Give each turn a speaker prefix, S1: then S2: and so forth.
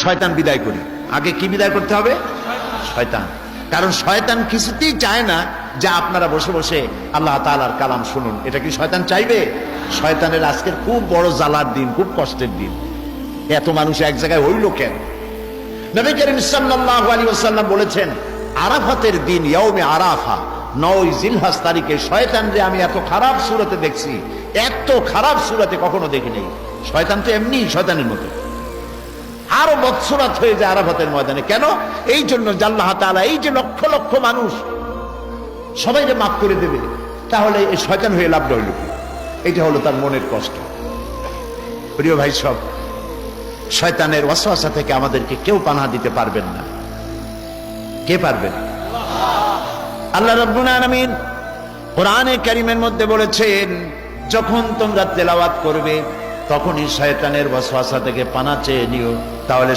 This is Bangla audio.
S1: শয়তান বিদায় করি। আগে কি বিদায় করতে হবে? শয়তান। কারণ শয়তান কিছুতেই চায় না যে আপনারা বসে বসে আল্লাহ তাআলার কালাম শুনুন। এটা কি শয়তান চাইবে? শয়তানের আজকের খুব বড় জ্বালার দিন, খুব কষ্টের দিন। এত মানুষ এক জায়গায় হইল কেন? নবী করিম সাল্লাল্লাহু আলাইহি ওয়াসাল্লাম বলেছেন, আরাফাতের দিন, ইয়াউমে আরাফা, 9 জিলহজ তারিখে শয়তানরে আমি এত খারাপ সূরতে দেখছি, এত খারাপ সূরতে কখনো দেখি নাই। শয়তান তো এমনি শয়তানের মতো আরো বৎসরাত হয়ে যায় আরাফাতের ময়দানে। কেন? এই জন্য যে আল্লাহ তাআলা এই যে লক্ষ লক্ষ মানুষ সবাইকে মাফ করে দেবে, তাহলে এই শয়তান হয়ে লাভ রইল কি? এটা হলো তার মনের কষ্ট। প্রিয় ভাই সব, শয়তানের ওয়াসওয়াসা থেকে আমাদেরকে কেউ পানাহ দিতে পারবেন না। কে পারবেন? আল্লাহ রাব্বুল আলামিন কোরআনে কারীমের মধ্যে বলেছেন, যখন তোমরা তেলাওয়াত করবে তখনই শয়তানের ওয়াসওয়াসা থেকে পানাহ চেয়ে নিও, তাহলে